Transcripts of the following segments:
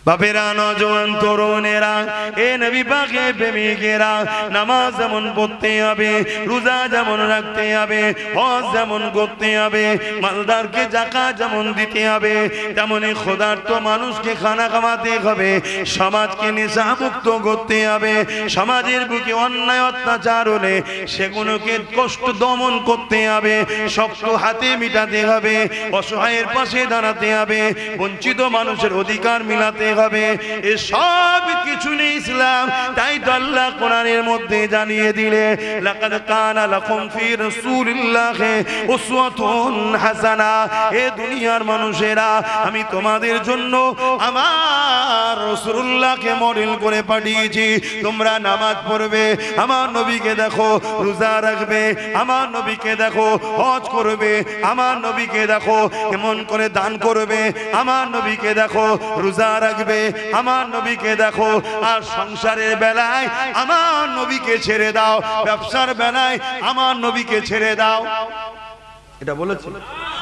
বাপেরা, নজওয়ান তরুণেরা, এ নবী পাকের প্রেমিকেরা, নামাজ যেমন পড়তে হবে, রোজা যেমন রাখতে হবে, হজ যেমন করতে হবে, মালদারকে যাকাত যেমন দিতে হবে, তেমনি ক্ষুধার্ত মানুষকে খানা খাওয়াতে হবে, সমাজকে নেশামুক্ত করতে হবে, সমাজের বুকে অন্যায় অত্যাচার হলে সেগুলোকে কষ্ট দমন করতে হবে, শক্ত হাতে মিটাতে হবে, অসহায়ের পাশে দাঁড়াতে হবে, বঞ্চিত মানুষের অধিকার মিলাতে হবে। এ সব কিছু নেই ইসলাম। তাই তো আল্লাহ কোরআনের মধ্যে জানিয়ে দিলে, লাকাদ কানা লাকুম ফি রাসূলিল্লাহি উসওয়াতুন হাসানা। এ দুনিয়ার মানুষেরা, আমি তোমাদের জন্য আমার রাসূলুল্লাহকে মডেল করে পাঠিয়েছি। তোমরা নামাজ পড়বে, আমার নবীকে দেখো, রোজা রাখবে, আমার নবীকে দেখো, হজ করবে, আমার নবীকে দেখো কেমন করে দান করবে, আমার নবীকে দেখো রোজা রাখবে, আমার নবীকে দেখো। আর সংসারের বেলায় আমার নবীকে ছেড়ে দাও, ব্যবসার বেলায় আমার নবীকে ছেড়ে দাও। এটা বলেছি।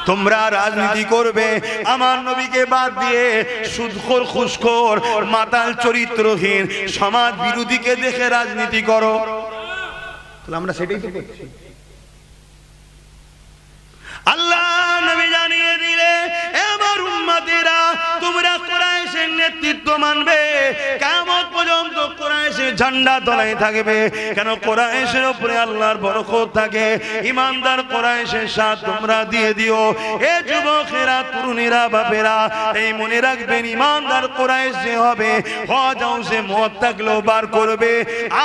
তোমরা রাজনীতি করবে, আমার নবীকে বাদ দিয়ে সুদখোর, ঘুষখোর, মাতাল, চরিত্রহীন, সমাজ বিরোধীকে দেখে রাজনীতি করো। তাহলে আমরা সেটাই তো করছি। আল্লাহ নবী জানিয়ে দিলে, আমার উম্মতেরা, তোমরা কুরাইশের নেতৃত্ব মানবে, কিয়ামত পর্যন্ত কুরাইশের ঝান্ডা তলায় থাকবে। কেন? কুরাইশের উপরে আল্লাহর বরকত থাকে। ইমানদার কুরাইশের সাথ তোমরা দিয়ে দিও। এ যুবকেরা, তরুণীরা, বাপেরা, এই মনে রাখবেন, ইমানদার কুরাইশ যে হবে, হজ হাউসে মদ থাকলেও বার করবে।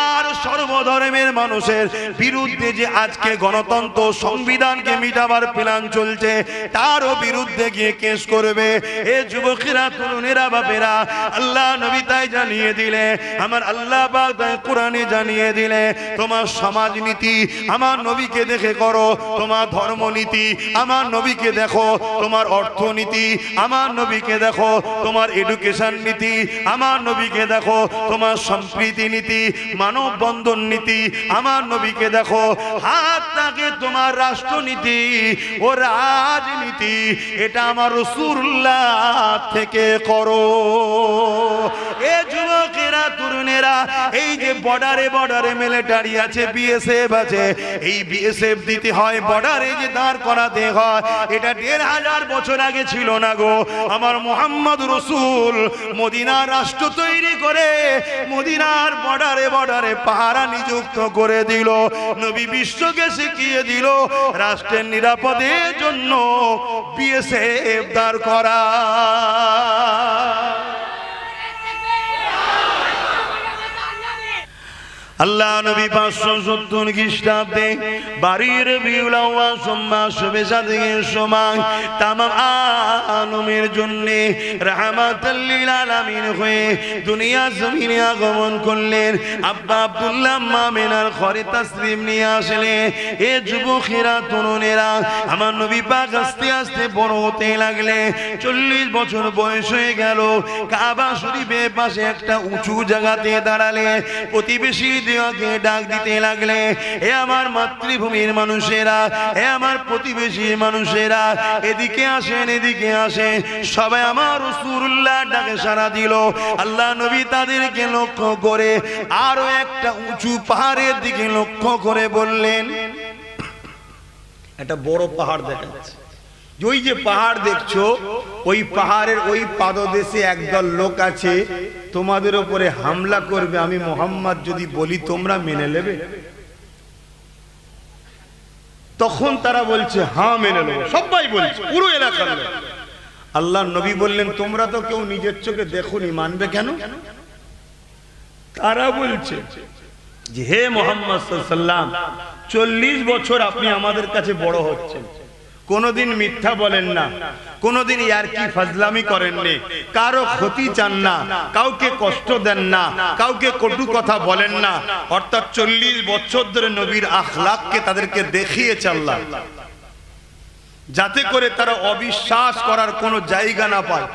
আর সর্বধর্মের মানুষের বিরুদ্ধে যে আজকে গণতন্ত্র সংবিধানকে মিটাবার প্ল্যান চলছে, তারও বিরুদ্ধে গিয়ে কেস করবে। এ যুবকেরা, তরুণেরা, বাপেরা, আল্লাহ নবী তাই জানিয়ে দিলে, আমার আল্লাহ পাক তাই কোরআনে জানিয়ে দিলে, তোমার সমাজনীতি আমার নবীকে দেখে করো, তোমার ধর্মনীতি আমার নবীকে দেখো, তোমার অর্থনীতি আমার নবীকে দেখো, তোমার এডুকেশন নীতি আমার নবীকে দেখো, তোমার সম্প্রীতি নীতি, মানববন্ধন নীতি আমার নবীকে দেখো, হাত থাকে তোমার রাষ্ট্রনীতি ও রাজনীতি, এটা আমার রাসূলুল্লাহ থেকে করো। এ যুবকেরা, তরুণেরা, এই যে বর্ডারে বর্ডারে মিলিটারি আছে, বিএসএফ আছে, এই বিএসএফ দিতে হয়, বর্ডারে যে দাঁড় করাতে হয়, এটা ১৫০০ বছর আগে ছিল না গো। আমার মুহাম্মদ রাসূল মদিনার রাষ্ট্র তৈরি করে মদিনার বর্ডারে বর্ডারে পাহারা নিযুক্ত করে দিল। নবী বিশ্বকে শিখিয়ে দিল রাষ্ট্রের নিরাপদের জন্য বিএসএফ দাঁড় করা। আল্লাহ নবী 570 খ্রিস্টাব্দে বারির রবিউল আউয়াল মাস বেসাদিকের সময় তামাম আলমের জন্য রাহমাতাল লিল আলামিন হয়ে দুনিয়া জমিনে আগমন করলেন। আব্বা আব্দুল্লাহ মামিনার ঘরে তাসলিম নিয়ে আসলেন। এ যুবকেরা, তরুণেরা, আমার নবী পাক আস্তে আস্তে বড় হতে লাগলেন। 40 বছর বয়স হয়ে গেল। কাবা শরীফের পাশে একটা উঁচু জায়গাতে দাঁড়ালেন। প্রতিবেশী ডাক দিতে লাগলে, এ আমার মাতৃভূমির মানুষেরা, এ আমার প্রতিবেশী মানুষেরা, এদিকে আসেন, এদিকে আসেন। সবাই আমার রাসূলুল্লাহ ডাকে সাড়া দিল। আল্লাহ নবী তাদেরকে লক্ষ্য করে আরো একটা উঁচু পাহাড়ের দিকে লক্ষ্য করে বললেন, একটা বড় পাহাড় দেখা যাচ্ছে। ওই যে পাহাড় দেখছো, ওই পাহাড়ের ওই পাদদেশে একদল লোক আছে, তোমাদের উপরে হামলা করবে। আমি মুহাম্মদ যদি বলি তোমরা মেনে নেবে? তখন তারা বলছে হ্যাঁ মেনে নেব। সবাই বলছে, পুরো এলাকার লোক। আল্লাহর নবী বললেন, তোমরা তো কেউ নিজের চোখে দেখোনি, মানবে কেন? তারা বলছে যে হে মুহাম্মদ সাল্লাল্লাহু আলাইহি ওয়াসাল্লাম, 40 বছর আপনি আমাদের কাছে বড় হচ্ছেন, কোনদিন মিথ্যা বলেন না, কোনদিন ইয়ারকি ফাজলামি করেননি, কারো ক্ষতি চান না, কাউকে কষ্ট দেন না, কাউকে কটু কথা বলেন না। অর্থাৎ 40 বছর ধরে নবীর আখলাককে তাদেরকে দেখিয়েছে আল্লাহ, যাতে করে তারা অবিশ্বাস করার কোনো জায়গা না পায়।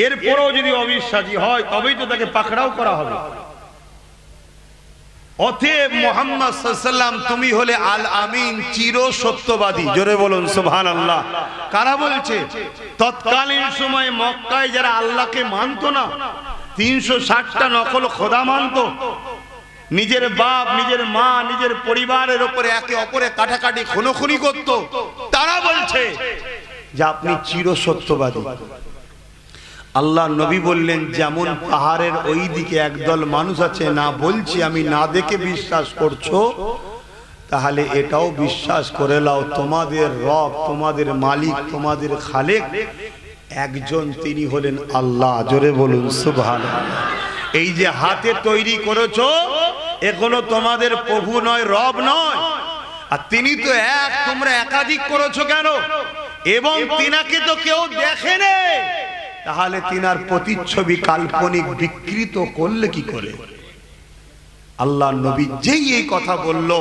এরপরও যদি অবিশ্বাসী হয়, তবেই তো তাকে পাকড়াও করা হবে। অতএব মুহাম্মদ সাল্লাল্লাহু আলাইহি ওয়াসাল্লাম তুমি হলে আল আমিন, চির সত্যবাদী। জোরে বলুন সুবহানাল্লাহ। কারা বলছে? তৎকালীন সময় মক্কায় যারা আল্লাহকে মানতো না, 360টা নকল খোদা মানতো, নিজের বাপ, নিজের মা, নিজের পরিবারের উপরে একে অপরে কাটাকাটি খুনোখুনি করত, তারা বলছে যে আপনি চির সত্যবাদী। আল্লাহ নবী বললেন, যেমন পাহাড়ের ওই দিকে একদল মানুষ আছে, না বলছি আমি, না দেখে বিশ্বাস করছো, তাহলে এটাও বিশ্বাস করে নাও তোমাদের রব, তোমাদের মালিক, তোমাদের খালেক একজন, তিনি হলেন আল্লাহ। জোরে বলুন সুবহানাল্লাহ। এই যে হাতে তৈরি করেছো, এগুলো তোমাদের প্রভু নয়, রব নয়, আর তিনি তো এক, তোমরা একাধিক করেছো কেন? এবং তিনাকে তো কেউ দেখেনি, তাহলে তিনার প্রতিচ্ছবি কাল্পনিক বিকৃত করলে কি করে? আল্লাহ নবী যেই এই কথা বলল,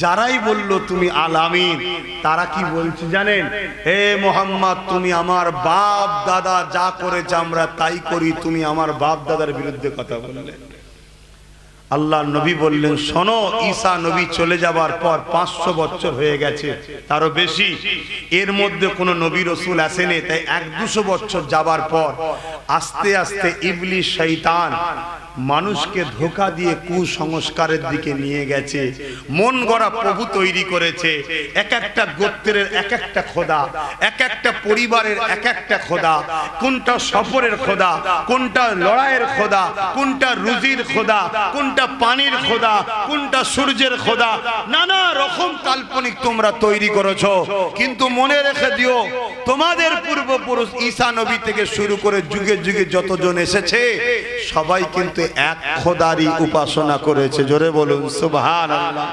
যারাই বলল তুমি আল আমিন, তারা কি বলছে জানেন? হে মুহাম্মদ, তুমি আমার বাপ দাদা যা করেছে আমরা তাই করি, তুমি আমার বাপ দাদার বিরুদ্ধে কথা বললে। আল্লাহ নবী বললেন, শোনো, ঈসা নবী চলে যাবার পর 500 বছর হয়ে গেছে, তারও বেশি, এর মধ্যে কোনো নবী রসুল আসেনি। তাই 100-200 বছর যাবার পর আস্তে আস্তে ইবলিস, শয়তান মানুষকে ধোঁকা দিয়ে কুসংস্কারের দিকে নিয়ে গেছে, মন গড়া প্রভু তৈরি করেছে। এক একটা গোত্রের এক একটা খোদা, এক একটা পরিবারের এক একটা খোদা, কোনটা সফরের খোদা, কোনটা লড়াইয়ের খোদা, কোনটা রুজির খোদা, কোনটা পানির খোদা, কোনটা সূর্যের খোদা, নানা রকম কাল্পনিক তোমরা তৈরি করেছো। কিন্তু মনে রেখে দিও, তোমাদের পূর্বপুরুষ ঈসা নবী থেকে শুরু করে যুগে যুগে যতজন এসেছে, সবাই কিন্তু এক খোদারই উপাসনা করেছে। জোরে বলুন সুবহানাল্লাহ।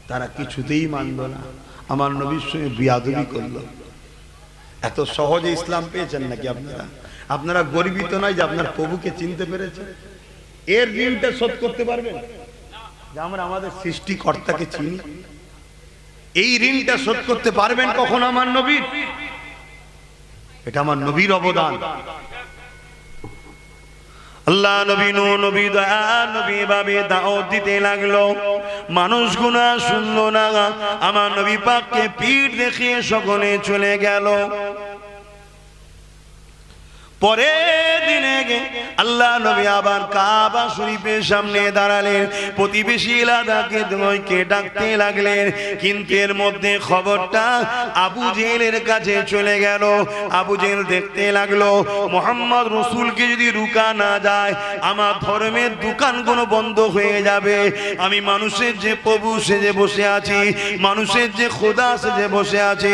তারা কিছুতেই মানল না, আমার নবীর সঙ্গে বিয়াদবি করলো। এত সহজে ইসলাম পেয়েছেন নাকি আপনারা? আপনারা গর্বিত নয় যে আপনার প্রভুকে চিনতে পেরেছেন? এর ঋণটা শোধ করতে পারবেন যে আমরা আমাদের সৃষ্টিকর্তাকে চিনি? এই ঋণটা শোধ করতে পারবেন কখন আমার নবীর? এটা আমার নবীর অবদান। আল্লাহ নবী, নবী দয়া নবী ভাবে দাওয়াত দিতে লাগলো, মানুষগুলো শুনলো না, আমার নবী পাককে পিঠ দেখিয়ে সকলে চলে গেল। পরে দিনে আল্লাহ নবী আবার কাবা শরীফের সামনে দাঁড়ালেন, প্রতিবেশী এলাকাকে দইকে ডাকতে লাগলেন। কিন্তু এর মধ্যে খবরটা আবু জেহেলের কাছে চলে গেল। আবু জেহেল দেখতে লাগলো, মুহাম্মদ রাসূলকে যদি রুকা না যায়, আমার ধর্মের দোকানগুলো বন্ধ হয়ে যাবে। আমি মানুষের যে প্রভু সেজে বসে আছি, মানুষের যে খোদা সেজে বসে আছে,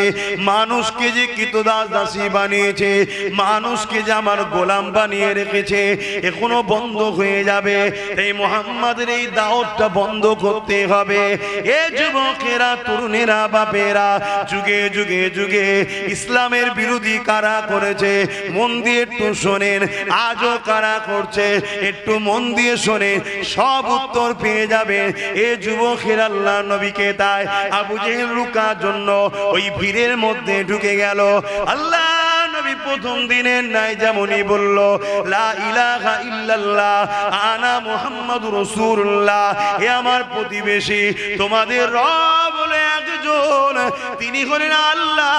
মানুষকে যে কৃতদাস দাসী বানিয়েছে, মানুষকে যে আমার গোলাম বানিয়ে রেখেছে, এখনো বন্ধ হয়ে যাবে। এই মুহাম্মাদের এই দাওয়াতটা বন্ধ করতে হবে। এ যুবকেরা, তরুণেরা, বাপেরা, যুগে যুগে যুগে ইসলামের বিরোধী কারা করেছে মন দিয়ে একটু শোনেন, আজও কারা করছে একটু মন দিয়ে শোনেন, সব উত্তর পেয়ে যাবে। এ যুবকেরা আল্লাহ নবীকে তাই আবু জেহেল রুকার জন্য ওই ভিড়ের মধ্যে ঢুকে গেল। আল্লাহ নবী প্রথম দিনের নাই যেমনই বলল, লা ইলাহা ইল্লাল্লাহ আনা মুহাম্মাদুর রাসূলুল্লাহ, হে আমার প্রতিবেশী, তোমাদের রব হলো একজন, তিনি হলেন আল্লাহ,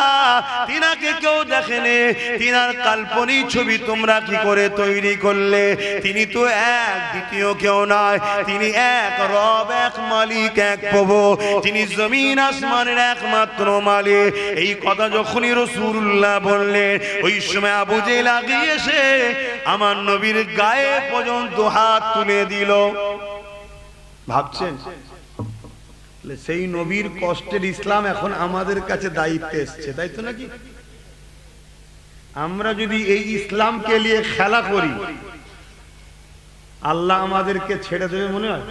তিনাকে কেউ দেখেনি, তিনার কাল্পনিক ছবি তোমরা কি করে তৈরি করলে? তিনি তো এক, দ্বিতীয় কেউ নয়, তিনি এক রব, এক মালিক, এক প্রভু, তিনি জমিন আসমানের একমাত্র মালিক। এই কথা যখনই রাসূলুল্লাহ বললেন, ওই সময় আবু জেহেল আগিয়ে এসে আমার নবীর গায়ে পর্যন্ত হাত তুলে দিল। ভাবছেন সেই নবীর কষ্টের ইসলাম এখন আমাদের কাছে দায়িত্বে এসছে, তাই তো নাকি? আমরা যদি এই ইসলামকে নিয়ে খেলা করি, আল্লাহ আমাদেরকে ছেড়ে দেবে মনে হয়?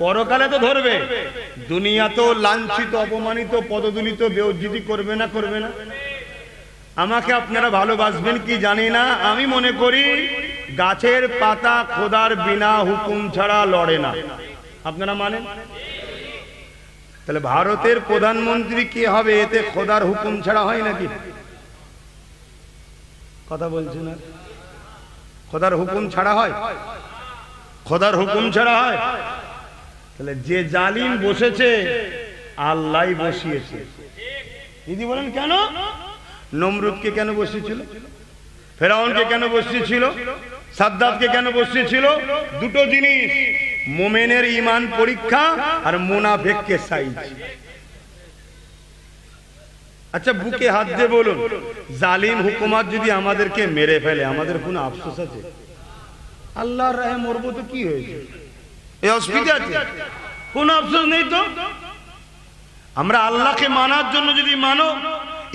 পরকালে তো ধরবে, দুনিয়াতেও লাঞ্ছিত, অপমানিত, পদদলিত, বেইজ্জতি করবে না? করবে না? আমাকে আপনারা ভালোবাসবেন কি জানি না, আমি মনে করি গাছের পাতা খোদার বিনা হুকুম ছাড়া লড়ে না। আপনারা মানেন? তাহলে ভারতের প্রধানমন্ত্রী কি হবে এতে খোদার হুকুম ছাড়া হয় নাকি? কথা বলছে না? খোদার হুকুম ছাড়া হয়? খোদার হুকুম ছাড়া হয়? তাহলে যে জালিম বসেছে আল্লাহ বসিয়েছে। দিদি বলেন কেন? নমরুদকে কেন বসিয়েছিল? ফেরাউনকে কেন বসিয়েছিল? সাদ্দাতকে কেন বসিয়েছিল? দুটো জিনিস, মুমিনের ঈমান পরীক্ষা আর মুনাফিককে সাইজ। আচ্ছা বুকে হাত দিয়ে বলুন, জালিম হুকুমত যদি আমাদেরকে মেরে ফেলে আমাদের কোনো আফসোস আছে? আল্লাহর রাহে মরবো তো কি হয়েছে, এই অসুবিধা আছে? কোন আফসোস নেই তো। আমরা আল্লাহকে মানার জন্য যদি মানো,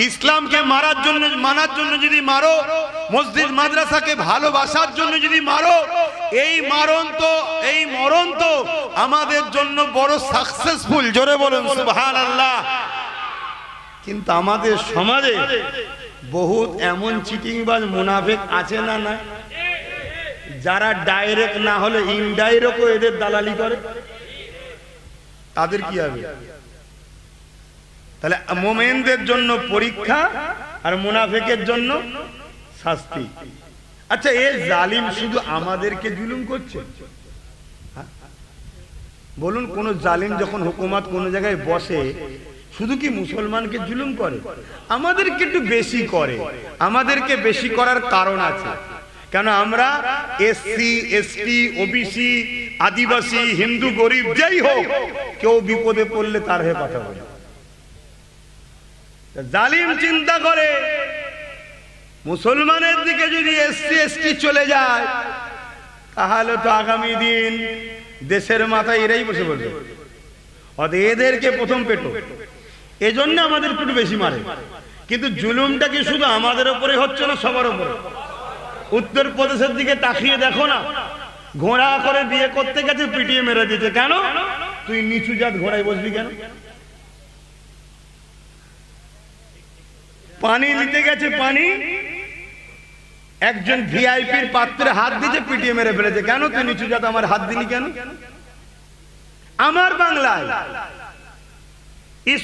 ইসলামকে মানার জন্য যদি মারো, মসজিদ মাদ্রাসাকে ভালোবাসার জন্য যদি মারো, এই মরণ তো আমাদের জন্য বড় সাকসেসফুল। জোরে বলুন সুবহানাল্লাহ। কিন্তু আমাদের সমাজে বহুত এমন চিটিংবাজ মুনাফিক আছে না না, যারা ডাইরেক্ট না হলে ইনডাইরেক্ট এদের দালালি করে। তাদের কি হবে? তাহলে মুমিনদের জন্য পরীক্ষা আর মুনাফিকের জন্য শাস্তি। আচ্ছা এই জালিম শুধু আমাদেরকে জুলুম করছে? বলুন, কোন জালিম যখন হুকুমত কোন জায়গায় বসে শুধু কি মুসলমানকে জুলুম করে? আমাদেরকে একটু বেশি করে। আমাদেরকে বেশি করার কারণ আছে। কেন? আমরা এসসি, এসটি, ওবিসি, আদিবাসী, হিন্দু, গরিব যাই হোক, কেউ বিপদে পড়লে তার হয়ে কথা বলে। জালিম চিন্তা করে মুসলমানের দিকে যদি এসসি এসটি চলে যায় তাহলে তো আগামী দিন দেশের মাথায় এরাই বসে পড়বে, এদেরকে প্রথম পেটো। এজন্য আমাদের একটু বেশি মারে। কিন্তু জুলুমটা কি শুধু আমাদের উপরে হচ্ছে না, সবার উপরে? উত্তরপ্রদেশের দিকে তাকিয়ে দেখো না, ঘোড়া করে বিয়ে করতে গেছে, পিটিয়ে মেরে দিতে। কেন? তুই নিচু জাত ঘোড়ায় বসবি কেন? পানি নিতে গেছে, পানি একজন ভিআইপির পাত্রে হাত দিতে, পিটিয়ে মেরে ফেলেছে। কেন? তুই নিচু জাত, আমার হাত দিলি কেন? আমার বাংলায়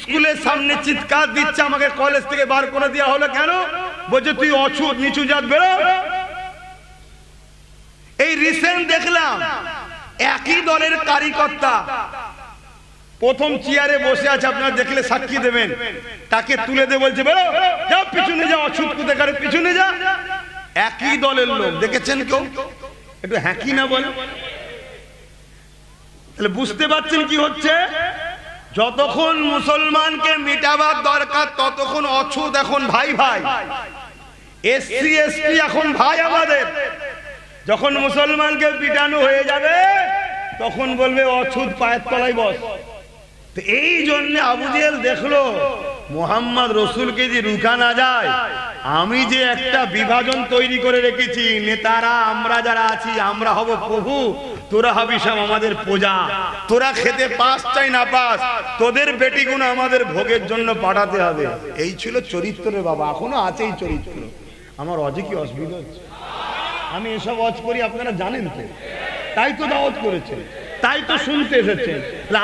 স্কুলের সামনে চিৎকার দিচ্ছে, আমাকে কলেজ থেকে বার করে দেওয়া হলো। কেন? বলছে তুই অছুত, নিচু জাত, বেরো। এই রিসেন্ট দেখলাম একই দলের কার্যকর্তা প্রথম চেয়ারে বসে আছে, আপনারা দেখলে সাক্ষী দেবেন, তাকে তুলে দে বলছে বেরো, যাও পিছনে যাও, অছুত কোথাকার, পিছনে যা। একই দলের লোক, দেখেছেন কেউ? একটু হ্যাঁ কি না বলে। তাহলে বুঝতে পারছেন কি হচ্ছে? যতক্ষণ মুসলমানকে মিটাবার দরকার ততক্ষণ অছুত এখন ভাই ভাই, এসসি এসটি এখন ভাই আমাদের। যখন মুসলমানকে পিটানো হয়ে যাবে তখন বলবে অছুত পায়ের তলায় বস। তো এই জন্য আবু জেহেল দেখলো মুহাম্মদ রসুলকে যে রুখা না যায়, আমি যে একটা বিভাজন তৈরি করে রেখেছি, নেতারা আমরা যারা আছি আমরা হব প্রভু, তোরা হবি সব আমাদের প্রজা। তোরা খেতে পাস চাই না পাস, তোদের বেটিগুলো আমাদের ভোগের জন্য পাঠাতে হবে। এই ছিল চরিত্রের বাবা, এখনো আছে এই চরিত্র। আমার অজে কি অসুবিধা হচ্ছে? আমি এসব ওয়াজ করি, আপনারা জানেন তো, তাই তো দাওয়াত করেছে, তাই তো শুনতে এসেছেন।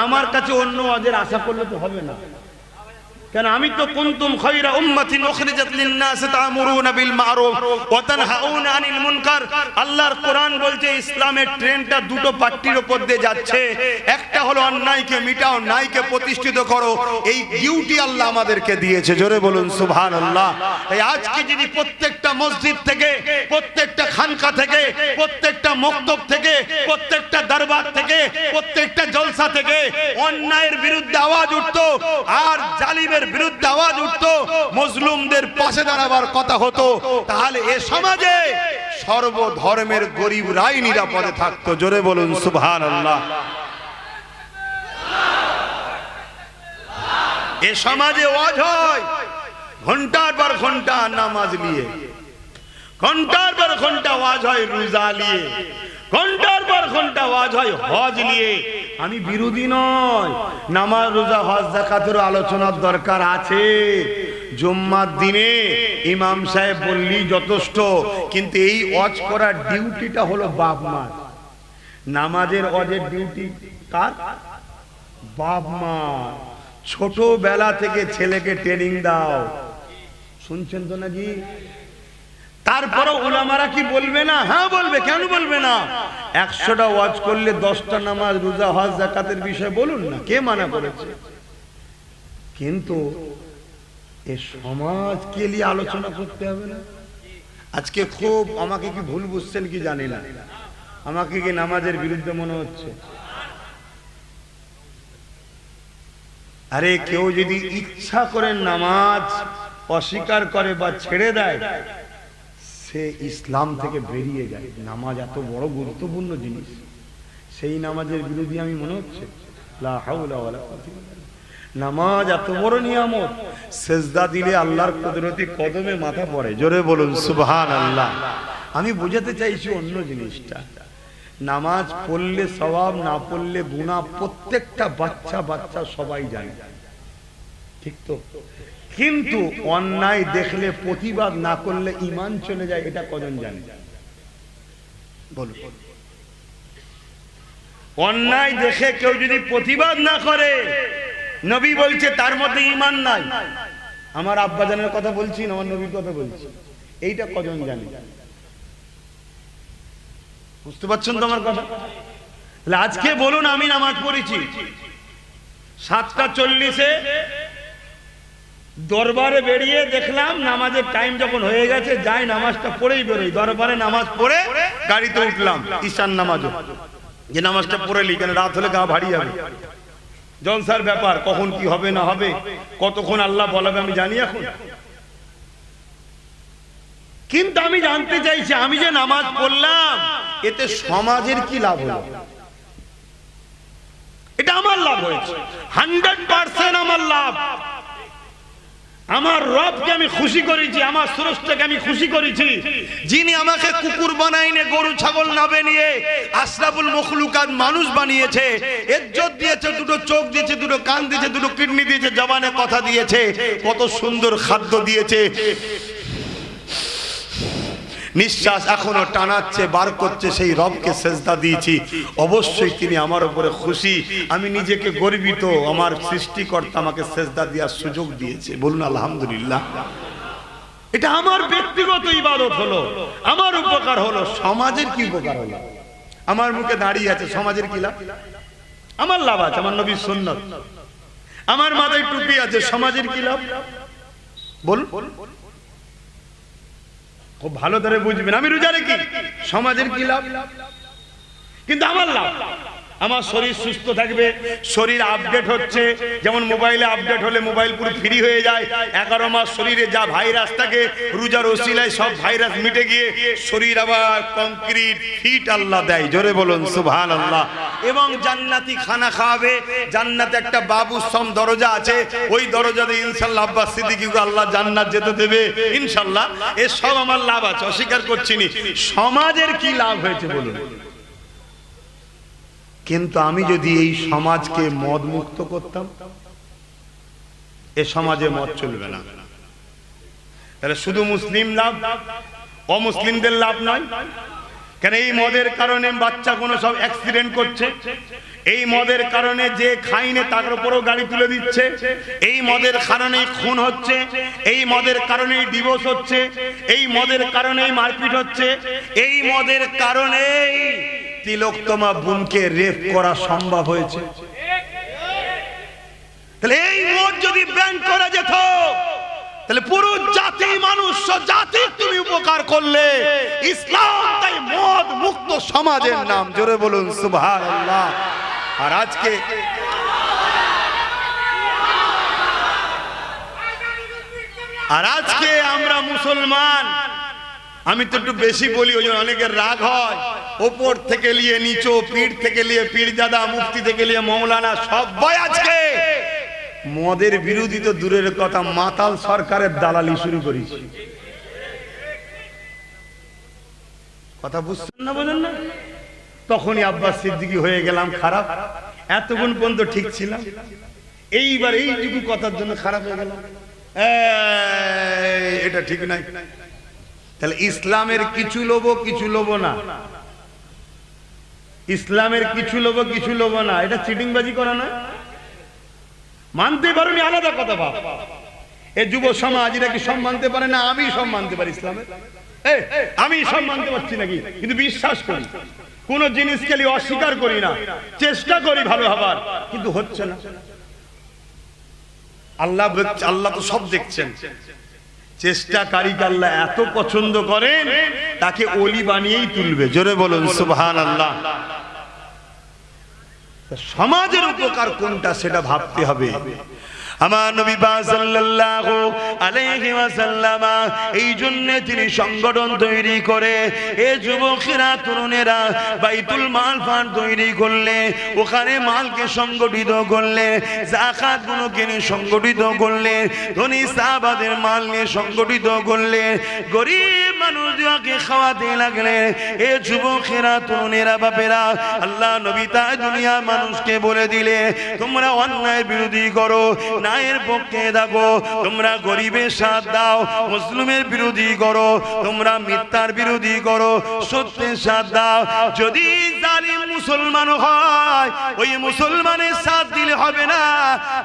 আমার কাছে অন্য ওয়াজের আশা করলে তো হবে না। কেন? আমি তো কুনতুম খায়রা উম্মাতিন উখরিজাত লিন-নাস তা'মুরুনা বিল মা'রুফ ওয়া তানহাউনা আনিল মুনকার। আল্লাহর কোরআন বলছে ইসলামের ট্রেনটা দুটো পাট্টির উপর দিয়ে যাচ্ছে। একটা হলো অন্যায়কে মিটাও, ন্যায়কে প্রতিষ্ঠিত করো। এই ডিউটি আল্লাহ আমাদেরকে দিয়েছে। জোরে বলুন সুবহানাল্লাহ। তাই আজকে যদি প্রত্যেকটা মসজিদ থেকে, প্রত্যেকটা খানকা থেকে, প্রত্যেকটা মক্তব থেকে, প্রত্যেকটা দরবার থেকে, প্রত্যেকটা জলসা থেকে অন্যায়ের বিরুদ্ধে আওয়াজ উঠতো আর জালিমের বিরুদ্ধে আওয়াজ উঠতো, মজলুমদের পাশে দাঁড়াবার কথা হতো, তাহলে এ সমাজে সর্বধর্মের গরিবরাই নিরাপদে থাকতো। জোরে বলুন সুবহানাল্লাহ। এ সমাজে ওয়াজ হয় ঘন্টার পর ঘন্টা নামাজ নিয়ে, ঘন্টার পর ঘন্টা ওয়াজ হয় রোজা নিয়ে, ঘন্টার পর ঘন্টা ওয়াজ হয় হজ নিয়ে। আমি বিরোধী নয়, নামাজ রোজা হজ যাকাতের আলোচনার দরকার আছে। জুম্মার দিনে ইমাম সাহেব বললি যথেষ্ট, কিন্তু এই ওয়াজ করার ডিউটিটা হলো বাপ মা। নামাজের ওয়াজের ডিউটি কার? বাপ মা। ছোটবেলা থেকে ছেলেকে ট্রেনিং দাও। শুনছেন তো নাকি? তারপরে উলামারা কি বলবে না? হ্যাঁ বলবে। কেন বলবে না? 100টা ওয়াজ করলে 10টা নামাজ রোজা হজ যাকাতের বিষয় বলুন না, কে মানা করেছে? কিন্তু এই সমাজকে নিয়ে আলোচনা করতে হবে না? আজকে খুব আমাকে কি ভুল বুঝছেন কি জানি না, আমাকে কি নামাজের বিরুদ্ধে মনে হচ্ছে? আরে কেউ যদি ইচ্ছা করে নামাজ অস্বীকার করে বা ছেড়ে দেয়, সে ইসলাম থেকে বেরিয়ে যায়। নামাজ এত বড় গুরুত্বপূর্ণ জিনিস, সেই নামাজের বিরোধী আমি মনে হচ্ছে? লা হাওলা ওয়ালা কুওয়াতা ইল্লা বিল্লাহ। নামাজ এত বড় নিয়ামত, সেজদা দিলে আল্লাহর কুদরতি কদমে মাথা পড়ে। জোরে বলুন সুবহানাল্লাহ। আমি বোঝাতে চাইছি অন্য জিনিসটা, নামাজ পড়লে সওয়াব, না পড়লে গুনাহ, প্রত্যেকটা বাচ্চা বাচ্চা সবাই জানে, ঠিক তো? কিন্তু অন্যায় দেখলে প্রতিবাদ না করলে ঈমান চলে যায়, এটা কজন জানে? বলুন। অন্যায় দেখে কেউ যদি প্রতিবাদ না করে, নবী বলছে তার মধ্যে ঈমান নাই। আমার আব্বাজানের কথা বলছি না, আমার নবীর কথা বলছি। এইটা কজন জানে? বুঝতে পারছেন তো আমার কথা? আজকে বলুন, আমি নামাজ পড়েছি 7:40-এ, দরবারে বেরিয়ে দেখলাম নামাজের টাইম যখন হয়ে গেছে, যাই নামাজটা পড়েই বেরোই। দরবারে নামাজ পড়ে গাড়িতে উঠলাম, ঈশান নামাজও, যে নামাজটা পড়ে লি, কেন রাত হলে গা ভারী হবে, জলসার ব্যাপার, কখন কি হবে না হবে, কতক্ষণ আল্লাহ বলাবে আমি জানি এখন। কিন্তু আমি জানতে চাইছি, আমি যে নামাজ পড়লাম এতে সমাজের কি লাভ হলো? এটা আমার লাভ হয়েছে, 100% আমার লাভ। আমার রবকে আমি খুশি করেছি, আমার স্রষ্টাকে আমি খুশি করেছি, যিনি আমাকে কুকুর বানাইনে, গরু ছাগল না বানিয়ে আশরাফুল মখলুকাত মানুষ বানিয়েছে, ইজ্জত দিয়েছে, দুটো চোখ দিয়েছে, দুটো কান দিয়েছে, দুটো কিডনি দিয়েছে, জবানে কথা দিয়েছে, কত সুন্দর খাদ্য দিয়েছে, নিঃশ্বাস এখনো টানাচ্ছে, বার করছে, সেই রবকে সেজদা দিয়েছি। অবশ্যই তিনি আমার উপরে খুশি, আমি নিজেকে গর্বিত, আমার সৃষ্টিকর্তা আমাকে সেজদা দেওয়ার সুযোগ দিয়েছে। বলুন আলহামদুলিল্লাহ। এটা আমার ব্যক্তিগত ইবাদত হলো, আমার উপকার হলো। সমাজের কি উপকার হলো? আমার মুখে দাঁড়িয়ে আছে, সমাজের কি লাভ? আমার লাভ আছে, আমার নবীর সুন্নাত। আমার মাথায় টুপি আছে, সমাজের কি লাভ? বলুন, খুব ভালো করে বুঝবেন। আমি রোজা রেখি, সমাজের কি লাভ? কিন্তু আমার লাভ, আমার শরীর সুস্থ থাকবে, শরীর আপডেট হচ্ছে, যেমন মোবাইলে আপডেট হলে মোবাইল পুরো ফ্রি হয়ে যায়। 11 মাস শরীরে যা ভাইরাস থাকে, রোজার ওসিলায় সব ভাইরাস মিটে গিয়ে শরীর আবার কংক্রিট ফিট আল্লাহ দেয়। জোরে বলুন সুবহানাল্লাহ। এবং জান্নাতি খানা খাওয়াবে, জান্নাতে একটা বাবুসম দরজা আছে, ওই দরজাতে ইনশাআল্লাহ আব্বাস সিদ্দিকীকে আল্লাহ জান্নাত যেতে দেবে ইনশাআল্লাহ। এ সব আমার লাভ আছে, অস্বীকার করছি না। সমাজের কি লাভ হয়েছে বলুন? কিন্তু আমি যদি এই সমাজকে মদ মুক্ত করতাম, এ সমাজে মদ চলবে না, তাহলে শুধু মুসলিম লাভ, অমুসলিমদের লাভ নয়। কেন এই মদের কারণে বাচ্চা কোনো সব অ্যাক্সিডেন্ট করছে, এই মদের কারণে যে খাইনে তার উপরেও গাড়ি তুলে দিচ্ছে, এই মদের কারণেই খুন হচ্ছে, এই মদের কারণেই ডিভোর্স হচ্ছে, এই মদের কারণেই মারপিট হচ্ছে, এই মদের কারণেই তিলোত্তমা বোনকে রেপ করা সম্ভব হয়েছে। তাহলে এই মদ যদি ব্যান করা যেত, তাহলে পুরো জাতি, মানুষ জাতি তুমি উপকার করলে। ইসলাম তাই মদ মুক্ত সমাজের নাম। জোরে বলুন সুবহানাল্লাহ। আর আজকে আমরা মুসলমান, আমি তো একটু বেশি বলি, ওই জন্য অনেকের রাগ হয়। ওপর থেকে নিয়ে নিচো, পীর থেকে নিয়ে পীরজাদা, মুফতি থেকে নিয়ে মৌলানা, সবাই আজকে মদের বিরোধী তো দূরের কথা, মাতাল সরকারের দালালি শুরু করেছে। কথা বুঝছেন না, বোঝেন না? তখনই আব্বাস সিদ্দিকী হয়ে গেলাম খারাপ, এতক্ষণ পর্যন্ত ঠিক ছিলাম, এইবার এইটুকু কথার জন্য খারাপ হয়ে গেলাম, এটা ঠিক নাই। তাহলে ইসলামের কিছু লোভ, কিছু লোভ না, ইসলামের কিছু লোভ, কিছু লোভ না, এটা চিটিংবাজি করা না। মানতে পারোনি আলাদা কথা, বাপ। এ যুব সমাজ এরা কি সব মানতে পারে না? আমি সব মানতে পারি ইসলামের। আমি সব মানতে পারছি নাকি, কিন্তু বিশ্বাস করি, কোন জিনিসকে অস্বীকার করি না, চেষ্টা করি ভালো হবার, কিন্তু হচ্ছে না। আল্লাহ তো সব দেখছেন। চেষ্টাকারীকে আল্লাহ এত পছন্দ করেন, তাকে ওলি বানিয়েই তুলবে। জোরে বলুন সুবহানাল্লাহ। সমাজের উপকার কোনটা সেটা ভাবতে হবে। আমার নবী পাক সাল্লাল্লাহু আলাইহি ওয়াসাল্লাম এই জন্য তিনি সংগঠন তৈরি করে এই যুবকেরা তরুণেরা বাইতুল মাল ফান্ড তৈরি করলে, ওখানে মালকে সংগঠিত করলে, যাকাত গুলোকে সংগঠিত করলে, ধনী সাহাবাদের মাল নিয়ে সংগঠিত করলে, গরিব মানুষদেরকে খাওয়াতে লাগলে। এই যুবকেরা তরুণেরা বাপেরা, আল্লাহ নবী তাই দুনিয়ার মানুষকে বলে দিলে, তোমরা অন্যায় বিরোধী করো, এর পক্ষে থাকো, তোমরা গরিবের সাথ দাও, মুসলিমের বিরোধী করো, তোমরা মিথ্যার বিরোধী করো, সত্যের সাথ দাও। যদি জালিম মুসলমান হয়, ওই মুসলমানের সাথ দিলে হবে না।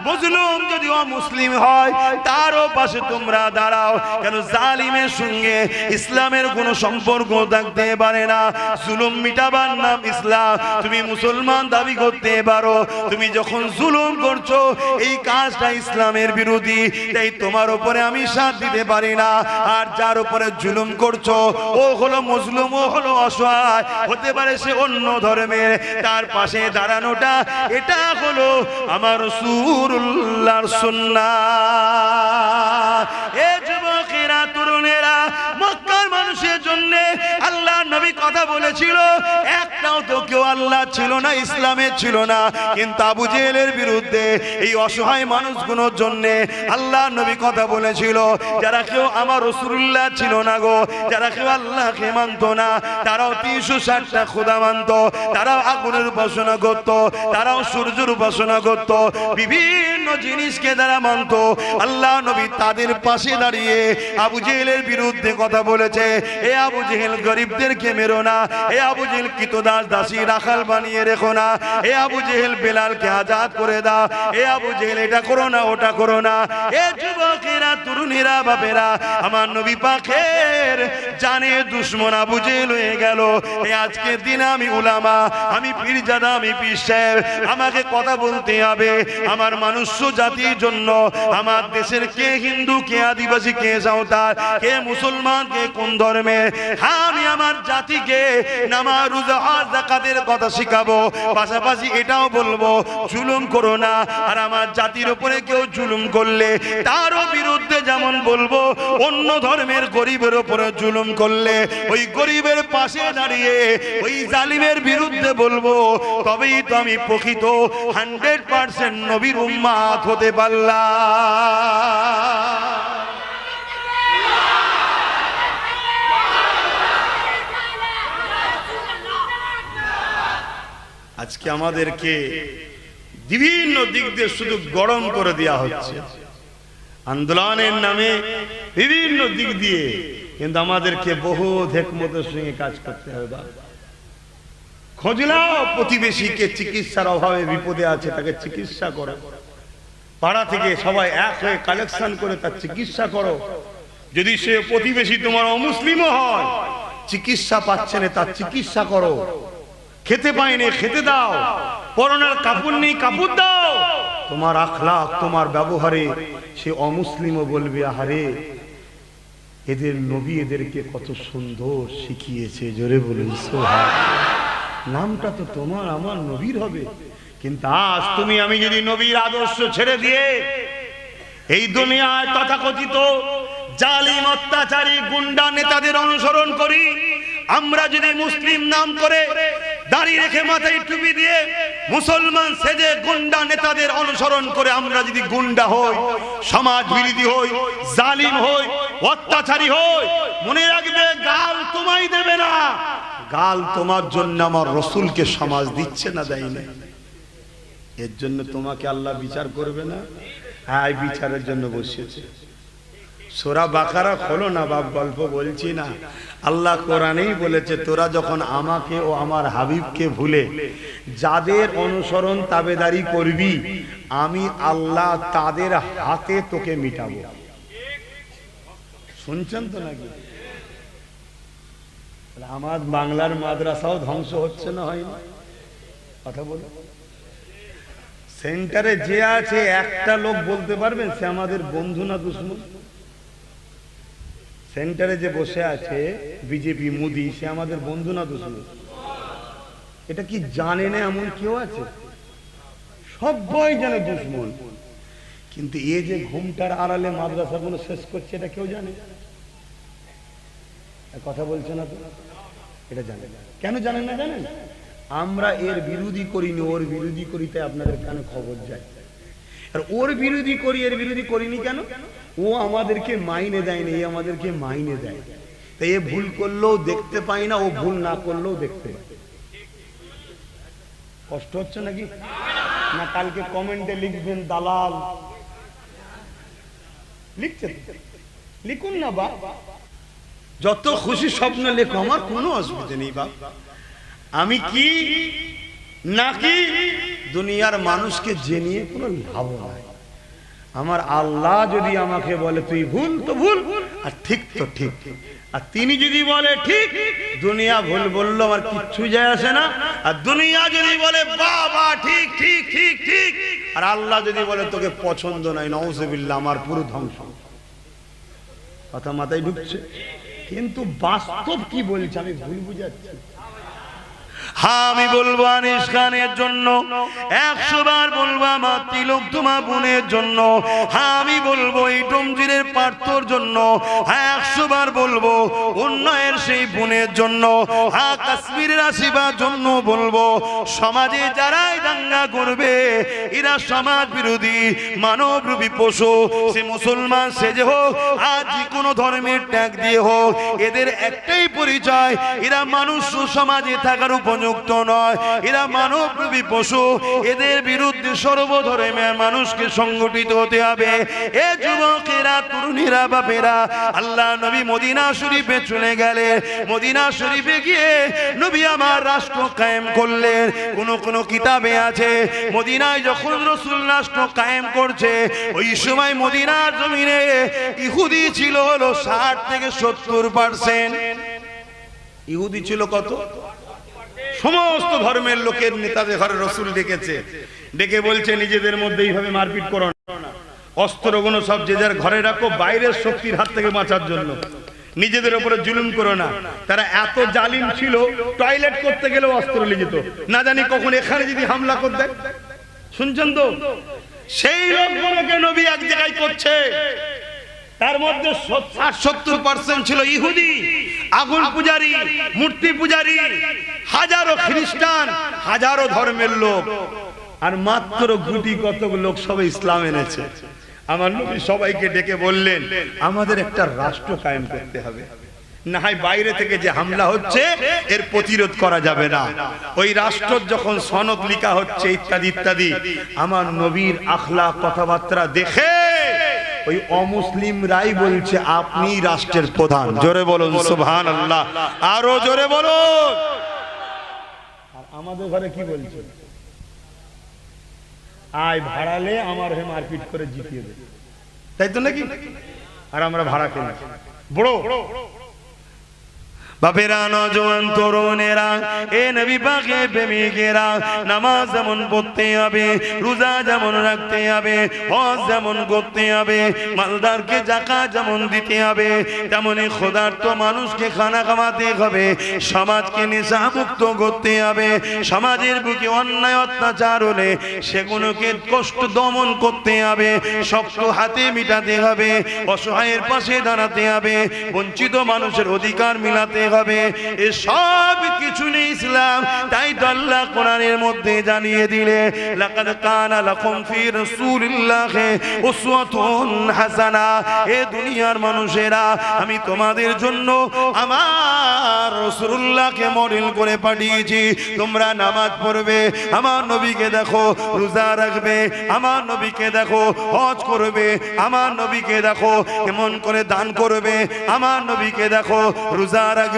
মুসলিম যদি অমুসলিম হয়, তারও পাশে তোমরা দাঁড়াও। কেন জালিমের সঙ্গে ইসলামের কোনো সম্পর্ক থাকতে পারে না। জুলুম মিটাবার নাম ইসলাম। তুমি মুসলমান দাবি করতে পারো, তুমি যখন জুলুম করছো, এই কাজটা ইসলামের বিরোধী, তাই তোমার উপরে আমি সাথ দিতে পারি না। আর যার উপরে জুলুম করছো, ও হলো মুসলিম, ও হলো অসহায়, হতে পারে সে অন্য ধর্মের, তার পাশে দাঁড়ানোটা এটা হলো আমার রাসূলুল্লাহর সুন্নাহ। এ যুবকেরা তরুণেরা, মক্কার মানুষের জন্য আল্লাহ নবী কথা বলেছিল, একটাও তো কেউ আল্লাহ ছিল না, ইসলামের ছিল না, কিন্তু আবু জেহেলের বিরুদ্ধে এই অসহায় মানুষগুলোর জন্য আল্লাহ নবী কথা বলেছিল। যারা কেউ আমার রাসূলুল্লাহ ছিল না গো, যারা কেউ আল্লাহকে মানত না, তারাও 360টা খোদা মানত, তারাও আগুনের উপাসনা করত, তারাও সূর্যের উপাসনা করত, বিভিন্ন জিনিসকে যারা মানত, আল্লাহ নবী তাদের পাশে দাঁড়িয়ে আবু জেহেলের বিরুদ্ধে কথা বলেছে। এ আবু জেহেল, গরিবদেরকে মেরো না। এ আবু জেহেল, কৃতদাস দাসী রাখাল বানিয়ে রেখো না। এ আবু জেহেল, বেলালকে আজাদ করে দাও। এ আবু জেহেল, এটা করো না, ওটা করো না। এ যুবকেরা তরুণীরা বাপেরা, আমার নবী পাকের জানে দুশমন আবু জেহেল হয়ে গেল। এই আজকের দিনে আমি উলামা, আমি পীরজাদা, আমি পীর সাহেব, আমাকে কথা বলতে হবে আমার মনুষ্য জাতির জন্য। আমার দেশের কে হিন্দু, কে আদিবাসী, কে সাঁওতাল, কে মুসলমান, কে কোন ধর্মের, আমি আমার জাতিকে নামাজ, রোজা, হজ, যাকাতের কথা শিখাবো। পাশাপাশি এটাও বলবো, জুলুম করো না। আর আমার জাতির উপরে কেউ জুলুম করলে তারও বিরুদ্ধে যেমন বলবো, অন্য ধর্মের গরিবের উপরে জুলুম করলে ওই গরিবের পাশে দাঁড়িয়ে ওই জালিমের বিরুদ্ধে বলবো। তবেই তো আমি প্রকৃত 100% নবীর উম্মাত হতে পারলাম। আজকে আমাদেরকে বিভিন্ন দিক দিয়ে শুধু গরম করে দেওয়া হচ্ছে আন্দোলনের নামে, বিভিন্ন দিক দিয়ে, কিন্তু আমাদেরকে বহু হিকমতের সঙ্গে কাজ করতে হবে। খোঁজ নাও প্রতিবেশীকে, চিকিৎসার অভাবে বিপদে আছে, তাকে চিকিৎসা করো। পাড়া থেকে সবাই এক হয়ে কালেকশন করে তার চিকিৎসা করো। যদি সে প্রতিবেশী তোমার অমুসলিমও হয়, চিকিৎসা পাচ্ছে না, তার চিকিৎসা করো। খেতে পাইনি, খেতে দাও। পরনের কাপড় নেই, কাপড় দাও। তোমার আখলাক, তোমার ব্যবহারে সে অমুসলিমও বলবে, আহারে এদের নবী এদেরকে কত সুন্দর শিখিয়েছে। জোরে বলুন সুবহানাল্লাহ। নামটা তো তোমার আমার নবীর হবে, কিন্তু আজ তুমি আমি যদি নবীর আদর্শ ছেড়ে দিয়ে এই দুনিয়ায় তথাকথিত জালিম, অত্যাচারী, গুন্ডা নেতাদের অনুসরণ করি, আমরা যদি মুসলিম নাম করে দাড়ি রেখে মাথায় টুপি দিয়ে মুসলমান সেজে গুন্ডা নেতাদের অনুসরণ করে আমরা যদি গুন্ডা হই, সমাজ বিরোধী হই, জালিম হই, অত্যাচারী হই, মনে রাখবে গাল তোমায় দেবে না, গাল তোমার জন্য আমার রাসূলকে সমাজ দিচ্ছে না, দেয় না। এর জন্য তোমাকে আল্লাহ বিচার করবে না। হ্যাঁ, বিচারের জন্য বসেছে। সূরা বাকারা খোলো না বাপ, গল্প বলছি না। আল্লাহ কোরআনেই বলেছে, তোরা যখন আমাকে ও আমার হাবিবকে ভুলে যাদের অনুসরণ তাবেদারি করবি, আমি আল্লাহ তাদের হাতে তোকে মিটাবো। শুনছেন তো নাকি? আমার বাংলার মাদ্রাসাও ধ্বংস হচ্ছে না, হয়নি? কথা বলো। সেন্টারে যে আছে একটা লোক বলতে পারবেন সে আমাদের বন্ধু না দুশমন? সেন্টারে যে বসে আছে বিজেপি মোদি, সে আমাদের বন্ধু না দুশমন? এটা কি জানে না এমন কেউ আছে? সবাই জানে দুশমন, কিন্তু এ যে ঘুমটার আড়ালে মাদ্রাসাগুলো শেষ করছে এটা কেউ জানে? কথা বলছে না তো? এটা জানে না। কেন জানেন না জানেন? আমরা এর বিরোধী করিনি, ওর বিরোধী করি, তাই আপনাদের কানে খবর যায়। আর ওর বিরোধী করি, এর বিরোধী করিনি কেন? ও আমাদেরকে মাইনে দেয়নি, এ আমাদেরকে মাইনে দেয়। তাই এ ভুল করলেও দেখতে পাই না, ও ভুল না করলেও দেখতে পাই। কষ্ট হচ্ছে নাকি না? কালকে কমেন্টে লিখবেন দালাল। লিখছে, লিখুন না বা, যত খুশি স্বপ্ন লেখো, আমার কোনো অসুবিধা নেই বা। আমি কি নাকি দুনিয়ার মানুষকে জেনে কোনো লাভ নাই। আমার আল্লাহ যদি আমাকে বলে তুই ভুল তো ভুল, আর ঠিক তো ঠিক, আর তিনি যদি বলে ঠিক, দুনিয়া ভুল বললো আমার কিচ্ছু যায় আসে না। আর দুনিয়া যদি বলে বাবা ঠিক ঠিক ঠিক ঠিক, আর আল্লাহ যদি বলে তোকে পছন্দ নাই, নাউজুবিল্লাহ, আমার পুরো ধ্বংস। কথা মাথায় ঢুকছে? কিন্তু বাস্তব কি বলছে আমি ভুল বুঝাচ্ছি। হ্যাঁ, আমি বলবো আনিস খানের জন্য, 100 বার বলবো আমার তিলক তোমা বোনের জন্য। হ্যাঁ, আমি বলবো এই টমজিরের পার্থর জন্য। হ্যাঁ, 100 বার বলবো উন্নয়ের সেই বোনের জন্য। হ্যাঁ, কাশ্মীরের আসিবার জন্য বলবো। সমাজে যারাই দাঙ্গা করবে এরা সমাজ বিরোধী, মানবরূপী পশু। সে মুসলমান সেজে হোক আর যে কোনো ধর্মের ট্যাগ দিয়ে হোক, এদের একটাই পরিচয়, এরা মানুষ সমাজে থাকার উপযুক্ত নয়, এরা মানবরূপী পশু। এদের বিরুদ্ধে সর্বধর্মের মানুষকে সংগঠিত হতে হবে। এ যুবকেরা, তরুণীরা, বাপেরা, আল্লাহ নবী মদিনা শরীফে চলে গেলেন। মদিনা শরীফে গিয়ে নবী আমার রাষ্ট্র কায়েম করলেন। কোন কিতাবে আছে মদিনায় যখন রাসূল রাষ্ট্র কায়েম করছে, ওই সময় মদিনার জমিনে ইহুদি ছিল হলো 60 থেকে 70%। ইহুদি ছিল কত? সমস্ত ধর্মের লোকের নেতাদের ঘরে রাসূল ডেকেছে, ডেকে বলছে নিজেদের মধ্যে এইভাবে মারপিট করো না, অস্ত্রগুলো সব যে যার ঘরে রাখো, বাইরের শক্তির হাত থেকে বাঁচার জন্য। নিজেদের উপরে জুলুম করো না। তারা এত জালিম ছিল, টয়লেট করতে গেলেও অস্ত্র নিয়ে যেত, না জানি কখন এখানে যদি হামলা করে দেয়। শুনছেন তো? সেই লোকগুলোকে নবী এক জায়গায় করছে, তার মধ্যে 60-70% ছিল ইহুদি, আগুন পূজারী, মূর্তি পূজারী, হাজারো খ্রিস্টান, হাজারো ধর্মের লোক, আর মাত্র গুটি কতক লোক সবে ইসলাম এনেছে। আমার নবী সবাইকে ডেকে বললেন আমাদের একটা রাষ্ট্র কায়েম করতে হবে, না হয় বাইরে থেকে যে হামলা হচ্ছে এর প্রতিরোধ করা যাবে না। ওই রাষ্ট্র যখন সনদ লিখা হচ্ছে ইত্যাদি ইত্যাদি, আমার নবীর আখলাক কথাবার্তা দেখে ওই অমুসলিমরাই বলছে আপনি রাষ্ট্রের প্রধান। জোরে বলুন সুবহানাল্লাহ, আরো জোরে বলুন। আর আমাদের ঘরে কি বলছে? আয় ভাড়ালে আমার হয়ে মারপিট করে জিতিয়ে দেবে, তাই তো নাকি? আর আমরা ভাড়া কিনি। বড় বাপেরা, নওজোয়ান তরুণেরা, এ নবী পাকের প্রেমিকেরা, নামাজ যেমন পড়তে হবে, রোজা যেমন রাখতে হবে, হজ যেমন করতে হবে, মালদারকে যাকাত যেমন দিতে হবে, তেমনি ক্ষুধার্ত মানুষকে খানা খাওয়াতে হবে, সমাজকে নেশামুক্ত করতে হবে, সমাজের বুকে অন্যায় অত্যাচার হলে সেগুলোকে কষ্ট দমন করতে হবে, শক্ত হাতে মিটাতে হবে, অসহায়ের পাশে দাঁড়াতে হবে, বঞ্চিত মানুষের অধিকার মিলাতে হবে। এসব কিছু নেই ইসলাম। তাই তো আল্লাহ কোরআনের মধ্যে জানিয়ে দিলে লাকাদ কানা লাকুম ফি রাসূলিল্লাহি উসওয়াতুন হাসানা। এ দুনিয়ার মানুষেরা, আমি তোমাদের জন্য আমার রাসূলুল্লাহকে মডেল করে পাঠিয়েছি। তোমরা নামাজ পড়বে, আমার নবীকে দেখো, রোজা রাখবে, আমার নবীকে দেখো, হজ করবে, আমার নবীকে দেখো কেমন করে দান করবে, আমার নবীকে দেখো রোজা রাখবে,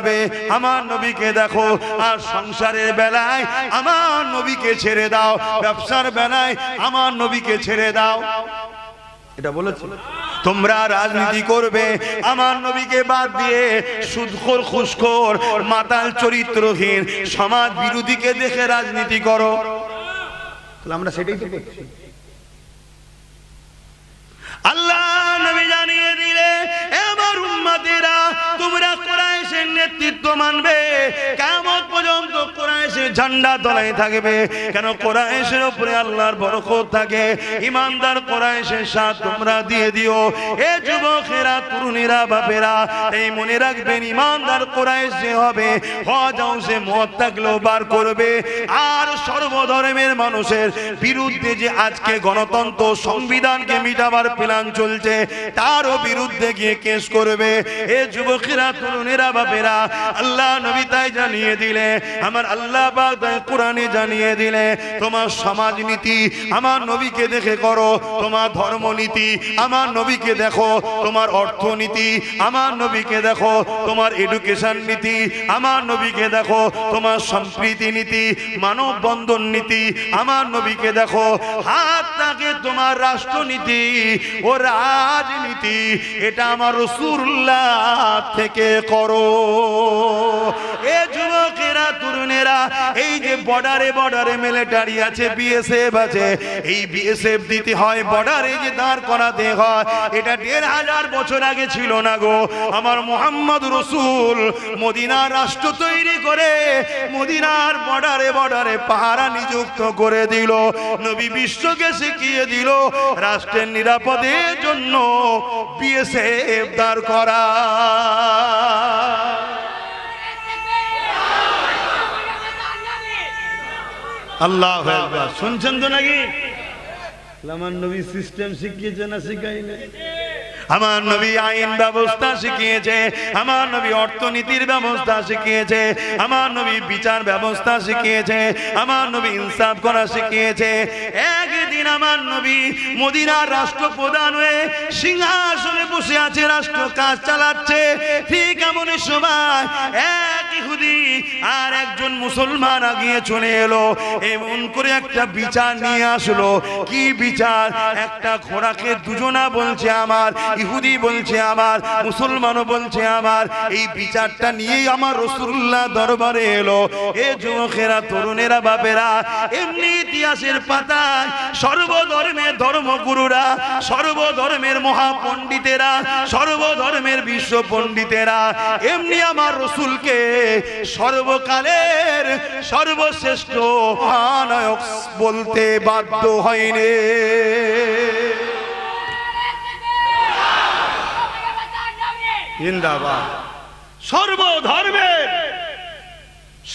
আমার নবীকে দেখো। আর সংসারের বেলায় আমার নবীকে ছেড়ে দাও, ব্যবসার বেলায় আমার নবীকে ছেড়ে দাও। এটা বলেছে তোমরা রাজনীতি করবে আমার নবীকে বাদ দিয়ে সুদখোর খুশখোর মাতাল চরিত্রহীন সমাজ বিরোধীকে দেখে রাজনীতি করো। আমরা সেটাই তো করছি। আল্লাহ নবী জানিয়ে দিলে এবার উম্মতেরা তোমরা কুরাইশের নেতৃত্ব মানবে, কিয়ামত পর্যন্ত কুরাইশের ঝান্ডা তলায় থাকবে। কেন? কুরাইশের উপরে আল্লাহর বরকত থাকে। ইমানদার কুরাইশের সাথ তোমরা দিয়ে দিও। এ যুবকেরা, তরুণীরা, বাপেরা, এই মনে রাখবেন, ইমানদার কুরাইশ যে হবে হজ হাউসে মদ থাকলেও বার করবে। আর সর্বধর্মের মানুষের বিরুদ্ধে যে আজকে গণতন্ত্র সংবিধানকে মিটাবার প্ল্যান চলছে তারও বিরুদ্ধে গিয়ে কেস করবে। এ যুবকেরা, তরুণেরা, বাপেরা, আল্লাহ নবী তাই জানিয়ে দিলে, আমার আল্লাহ পাক তাই কোরআনে জানিয়ে দিলে, তোমার সমাজনীতি আমার নবীকে দেখে করো, তোমার ধর্মনীতি আমার নবীকে দেখো, তোমার অর্থনীতি আমার নবীকে দেখো, তোমার এডুকেশন নীতি আমার নবীকে দেখো, তোমার সম্প্রীতি নীতি, মানব বন্ধন নীতি আমার নবীকে দেখো, হাত থাকে তোমার রাষ্ট্রনীতি ও রাজনীতি এটা আমার রাসূলুল্লাহ থেকে করো। এ যুবকেরা, তরুণেরা, এই যে বর্ডারে বর্ডারে মিলিটারি আছে, বিএসএফ আছে, এই বিএসএফ দিতে হয়, বর্ডারে যে দাঁড় করাতে হয়, এটা ১৫০০ বছর আগে ছিল না গো। আমার মুহাম্মদ রাসূল মদিনার রাষ্ট্র তৈরি করে মদিনার বর্ডারে বর্ডারে পাহারা নিযুক্ত করে দিল। নবী বিশ্বকে শিখিয়ে দিল রাষ্ট্রের নিরাপদের জন্য বিএসএফ দাঁড় করা। আল্লাহু আকবার। শুনছেন তো নাকি? আমার নবী সিস্টেম শিখিয়েছে না শিখাইলে? আমার নবী আইন ব্যবস্থা শিখিয়েছে, আমার নবী অর্থনীতির ব্যবস্থা শিখিয়েছে, আমার নবী বিচার ব্যবস্থা শিখিয়েছে, আমার নবী ইনসাফ করা শিখিয়েছে। একদিন আমার নবী মদিনার রাষ্ট্রপ্রধান হয়ে সিংহাসনে বসে আছে, রাষ্ট্র কাজ চালাচ্ছে। ঠিক এমন সময় এক ইহুদি আর একজন মুসলমান আগিয়ে চলে এলো, এমন করে একটা বিচার নিয়ে আসলো। কি বিচার? একটা ঘোড়াকে দুজনা বলছে আমার, ইহুদি বলছে আমার, মুসলমানও বলছে আমার। এই বিচারটা নিয়েই আমার রাসূলুল্লাহ দরবারে এলো। এ যুবকেরা, তরুণেরা, বাপেরা, এমনি ইতিহাসের পাতায় সর্বধর্মের ধর্মগুরুরা, সর্বধর্মের মহাপণ্ডিতেরা, সর্বধর্মের বিশ্ব পণ্ডিতেরা এমনি আমার রাসূলকে সর্বকালের সর্বশ্রেষ্ঠ মহানায়ক বলতে বাধ্য হয়নি। জিন্দাবাদ। সর্বধর্মের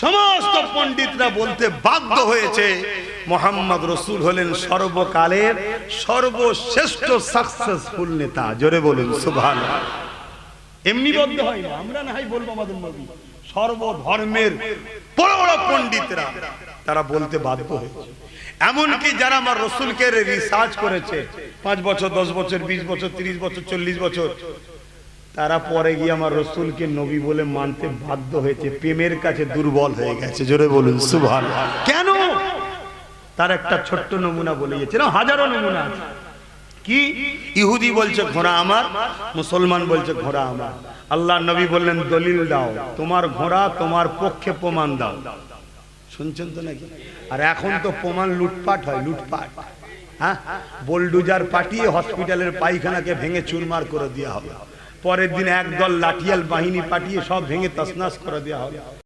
সমস্ত পণ্ডিতরা বলতে বাধ্য হয়েছে মুহাম্মদ রাসূল হলেন সর্বকালের সর্বশ্রেষ্ঠ সাকসেসফুল নেতা। জোরে বলুন সুবহানাল্লাহ। এমনি বলতে হয় না, আমরা না হয় বলবো আমাদের নবী। সর্বধর্মের বড় বড় পণ্ডিতরা তারা বলতে বাধ্য হয়েছে। এমনকি যারা আমার রাসূলকে রিসার্চ করেছে 5 বছর, 10 বছর, 20 বছর, 30 বছর, 40 বছর, তারা পরে গিয়ে আমার রাসূলকে নবী বলে মানতে বাধ্য হয়েছে। প্রেমের কাছে দুর্বল হয়ে গেছে। জোরে বলুন সুবহানাল্লাহ। কেন? তার একটা ছোট্ট নমুনা বলে গেছিলাম, হাজারো নমুনা আছে। কি? ইহুদি বলছে ঘোড়া আমার, মুসলমান বলছে ঘোড়া আমার। আল্লাহ নবী বললেন দলিল দাও, তোমার ঘোড়া তোমার পক্ষে প্রমাণ দাও। শুনছেন তো নাকি? আর এখন তো প্রমাণ লুটপাট হয়, লুটপাট। হ্যাঁ, বোলডুজার পাঠিয়ে হসপিটালের পায়খানাকে ভেঙে চুরমার করে দেওয়া হবে। পরের দিন একদল লাঠিয়াল বাহিনী পাঠিয়ে সব ভেঙে তছনছ করে দেওয়া হবে।